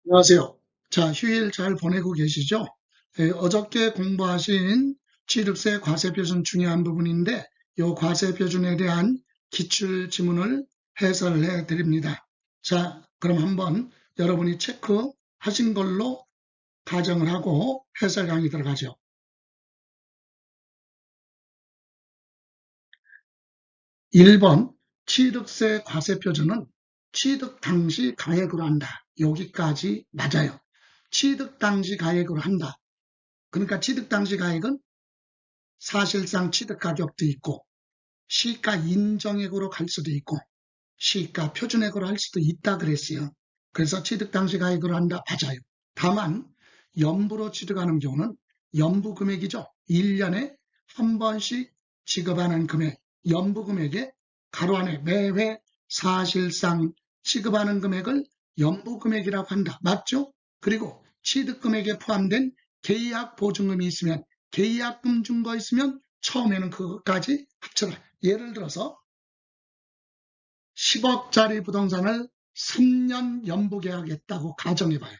안녕하세요. 자, 휴일 잘 보내고 계시죠? 어저께 공부하신 취득세 과세표준 중요한 부분인데, 이 과세표준에 대한 기출 지문을 해설해 드립니다. 자, 그럼 한번 여러분이 체크하신 걸로 가정을 하고 해설 강의 들어가죠. 1번 취득세 과세표준은 취득 당시 가액으로 한다. 여기까지 맞아요. 취득 당시 가액으로 한다. 그러니까 취득 당시 가액은 사실상 취득 가격도 있고 시가 인정액으로 갈 수도 있고 시가 표준액으로 할 수도 있다 그랬어요. 그래서 취득 당시 가액으로 한다. 맞아요. 다만 연부로 취득하는 경우는 연부 금액이죠. 1년에 한 번씩 지급하는 금액, 연부 금액에 가로 안에 매회 사실상 지급하는 금액을 연부 금액이라고 한다. 맞죠? 그리고 취득 금액에 포함된 계약 보증금이 있으면 계약금 준 거 있으면 처음에는 그것까지 합쳐라. 예를 들어서 10억짜리 부동산을 3년 연부 계약했다고 가정해봐요.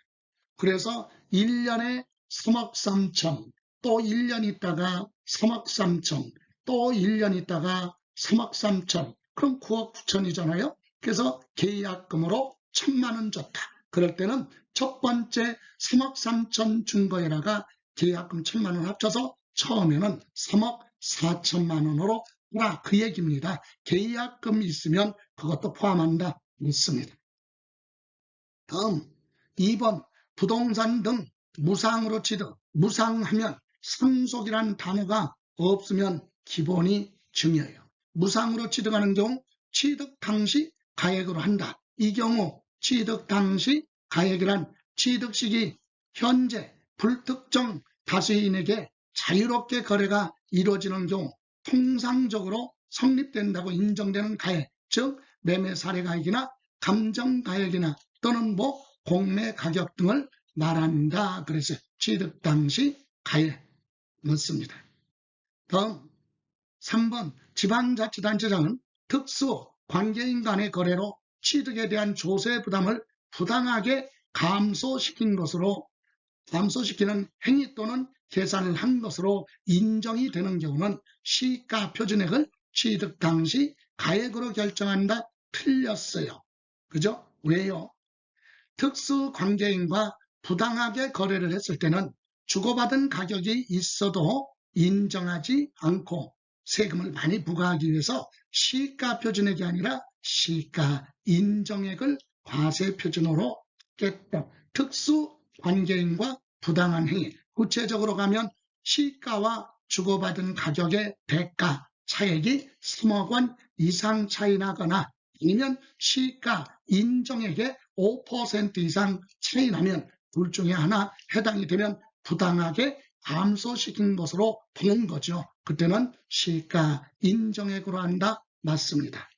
그래서 1년에 3억 3천, 또 1년 있다가 3억 3천, 또 1년 있다가 3억 3천, 그럼 9억 9천이잖아요. 그래서 계약금으로 1,000만 원 줬다. 그럴 때는 첫 번째 3억 3천 준 거에다가 계약금 1,000만 원 합쳐서 처음에는 3억 4천만 원으로 하라. 그 얘기입니다. 계약금이 있으면 그것도 포함한다. 있습니다. 다음 2번 부동산 등 무상으로 취득. 무상하면 상속이라는 단어가 없으면 기본이 중요해요. 무상으로 취득하는 경우 취득 당시 가액으로 한다. 이 경우 취득 당시 가액이란 취득 시기 현재 불특정 다수인에게 자유롭게 거래가 이루어지는 경우 통상적으로 성립된다고 인정되는 가액, 즉 매매 사례 가액이나 감정 가액이나 또는 공매 가격 등을 말한다. 그래서 취득 당시 가액 넣습니다. 다음 3번 지방자치단체장은 특수 관계인 간의 거래로 취득에 대한 조세 부담을 부당하게 감소시키는 행위 또는 계산을 한 것으로 인정이 되는 경우는 시가 표준액을 취득 당시 가액으로 결정한다. 틀렸어요. 그죠? 왜요? 특수 관계인과 부당하게 거래를 했을 때는 주고받은 가격이 있어도 인정하지 않고 세금을 많이 부과하기 위해서 시가 표준액이 아니라 시가 인정액을 과세 표준으로 깼다. 특수 관계인과 부당한 행위. 구체적으로 가면 시가와 주고받은 가격의 대가 차액이 3억 원 이상 차이 나거나 아니면 시가 인정액의 5% 이상 차이 나면 둘 중에 하나 해당이 되면 부당하게 감소시킨 것으로 보는 거죠. 그때는 시가 인정액으로 한다. 맞습니다.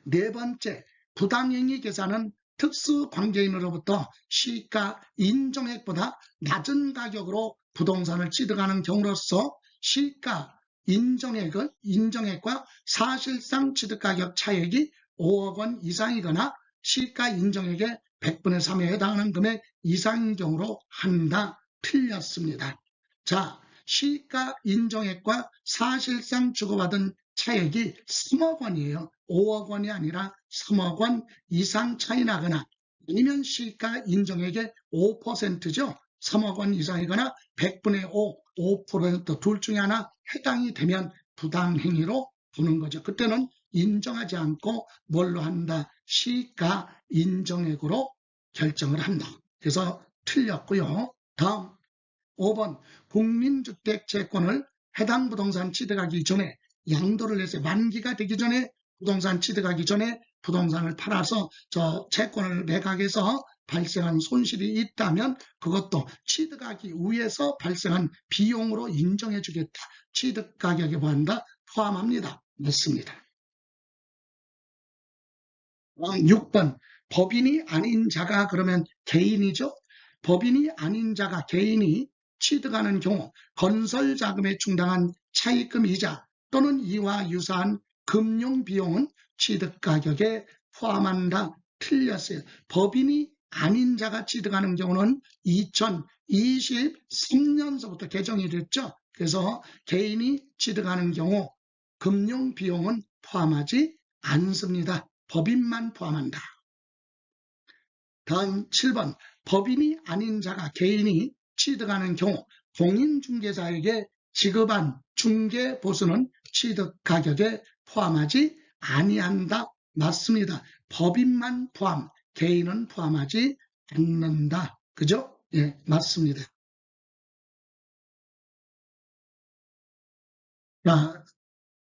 네 번째, 부당행위 계산은 특수관계인으로부터 시가 인정액보다 낮은 가격으로 부동산을 취득하는 경우로서 시가 인정액과 사실상 취득가격 차액이 5억 원 이상이거나 시가 인정액의 100분의 3에 해당하는 금액 이상인 경우로 한다. 틀렸습니다. 자, 시가 인정액과 사실상 주고받은 차액이 3억 원이에요. 5억 원이 아니라 3억 원 이상 차이 나거나 아니면 시가 인정액의 5%죠. 3억 원 이상이거나 100분의 5, 5%둘 중에 하나 해당이 되면 부당행위로 보는 거죠. 그때는 인정하지 않고 뭘로 한다? 시가 인정액으로 결정을 한다. 그래서 틀렸고요. 다음 5번 국민주택 채권을 해당 부동산 취득하기 전에 양도를 해서 만기가 되기 전에 부동산 취득하기 전에 부동산을 팔아서 저 채권을 매각해서 발생한 손실이 있다면 그것도 취득하기 위해서 발생한 비용으로 인정해 주겠다. 취득 가격에 포함합니다. 맞습니다. 6번 법인이 아닌 자가 그러면 개인이죠. 법인이 아닌 자가 개인이 취득하는 경우 건설자금에 충당한 차입금 이자 또는 이와 유사한 금융비용은 취득가격에 포함한다. 틀렸어요. 법인이 아닌 자가 취득하는 경우는 2023년서부터 개정이 됐죠. 그래서 개인이 취득하는 경우 금융 비용은 포함하지 않습니다. 법인만 포함한다. 다음 7번 법인이 아닌 자가 개인이 취득하는 경우 공인중개사에게 지급한 중개보수는 취득가격에 포함하지 아니한다. 맞습니다. 법인만 포함, 개인은 포함하지 않는다. 그죠? 예, 맞습니다. 자,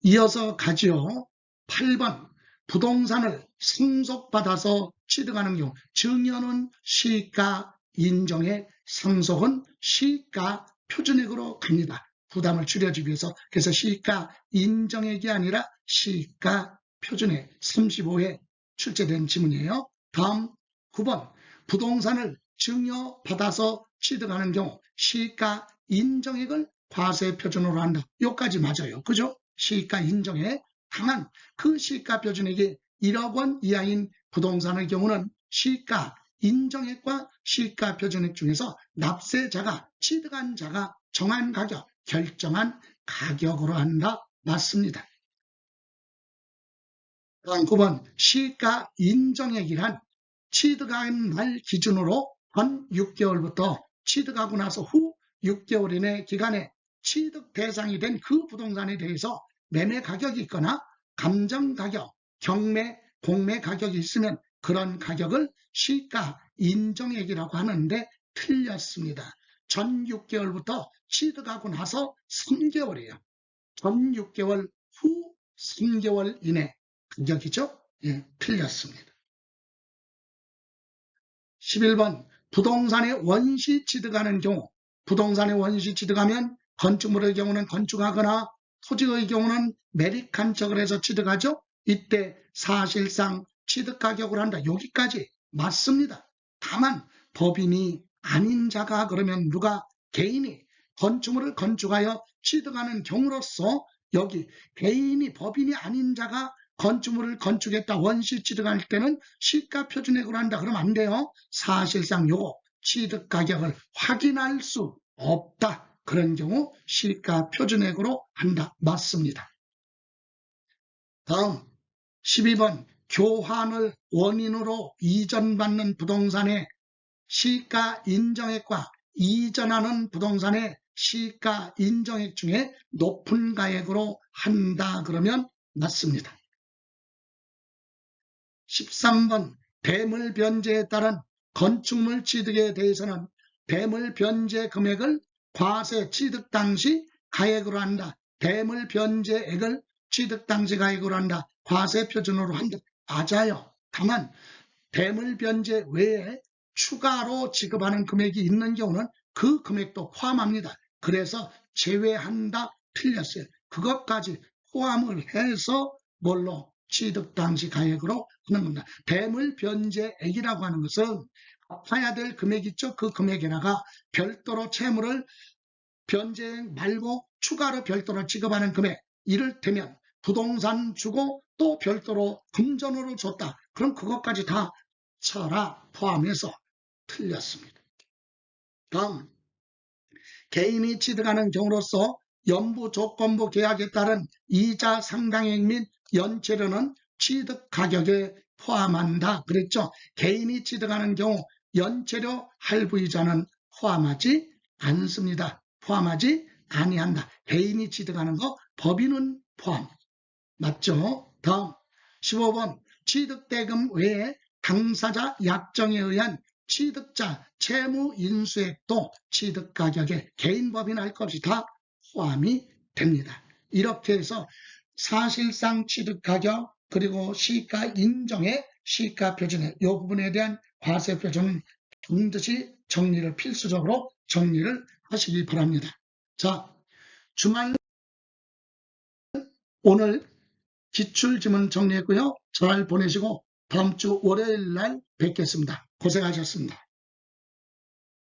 이어서 가지요. 8번 부동산을 상속받아서 취득하는 경우 증여는 시가 인정액, 상속은 시가 표준액으로 갑니다. 부담을 줄여주기 위해서. 그래서 시가 인정액이 아니라 시가 표준액 35회 출제된 지문이에요. 다음 9번 부동산을 증여받아서 취득하는 경우 시가 인정액을 과세 표준으로 한다. 여기까지 맞아요. 그죠? 시가 인정액. 다만 그 시가 표준액이 1억 원 이하인 부동산의 경우는 시가 인정액과 시가 표준액 중에서 납세자가 취득한 자가 정한 가격, 결정한 가격으로 한다. 맞습니다. 다음 9번 시가 인정액이란 취득한 날 기준으로 전 6개월부터 취득하고 나서 후 6개월 이내 기간에 취득 대상이 된 그 부동산에 대해서 매매 가격이 있거나 감정 가격, 경매, 공매 가격이 있으면 그런 가격을 시가 인정액이라고 하는데 틀렸습니다. 전 6개월부터 취득하고 나서 3개월이에요. 전 6개월 후 3개월 이내 가격이죠? 예, 틀렸습니다. 11번 부동산의 원시 취득하는 경우 부동산의 원시 취득하면 건축물의 경우는 건축하거나 토지의 경우는 매립간척을 해서 취득하죠. 이때 사실상 취득가격을 한다. 여기까지 맞습니다. 다만 법인이 아닌 자가 그러면 누가 개인이 건축물을 건축하여 취득하는 경우로서 여기 개인이 법인이 아닌 자가 건축물을 건축했다 원시 취득할 때는 시가 표준액으로 한다. 그러면 안 돼요. 사실상 요거 취득 가격을 확인할 수 없다. 그런 경우 시가 표준액으로 한다. 맞습니다. 다음 12번 교환을 원인으로 이전받는 부동산의 시가 인정액과 이전하는 부동산의 시가 인정액 중에 높은 가액으로 한다. 그러면 맞습니다. 13번 대물 변제에 따른 건축물 취득에 대해서는 대물 변제 금액을 과세 취득 당시 가액으로 한다. 대물 변제액을 취득 당시 가액으로 한다. 과세 표준으로 한다. 맞아요. 다만 대물 변제 외에 추가로 지급하는 금액이 있는 경우는 그 금액도 포함합니다. 그래서 제외한다. 틀렸어요. 그것까지 포함을 해서 뭘로? 취득 당시 가액으로 하는 겁니다. 대물 변제액이라고 하는 것은 갚아야 될 금액 있죠. 그 금액에다가 별도로 채무를 변제액 말고 추가로 별도로 지급하는 금액. 이를테면 부동산 주고 또 별도로 금전으로 줬다. 그럼 그것까지 다 쳐라 포함해서 틀렸습니다. 다음 개인이 취득하는 경우로서 연부조건부 계약에 따른 이자 상당액 및 연체료는 취득 가격에 포함한다. 그랬죠. 개인이 취득하는 경우 연체료 할부이자는 포함하지 않습니다. 포함하지 아니한다. 개인이 취득하는 거 법인은 포함. 맞죠? 다음 15번 취득대금 외에 당사자 약정에 의한 취득자 채무 인수액도 취득가격에 개인 법인 할 것이 다 포함이 됩니다. 이렇게 해서 사실상 취득가격 그리고 시가 인정액, 시가 표준액 이 부분에 대한 과세 표준은 반드시 정리를 필수적으로 정리를 하시기 바랍니다. 자, 주말 오늘 기출지문 정리했고요. 잘 보내시고 다음 주 월요일 날 뵙겠습니다. 고생하셨습니다.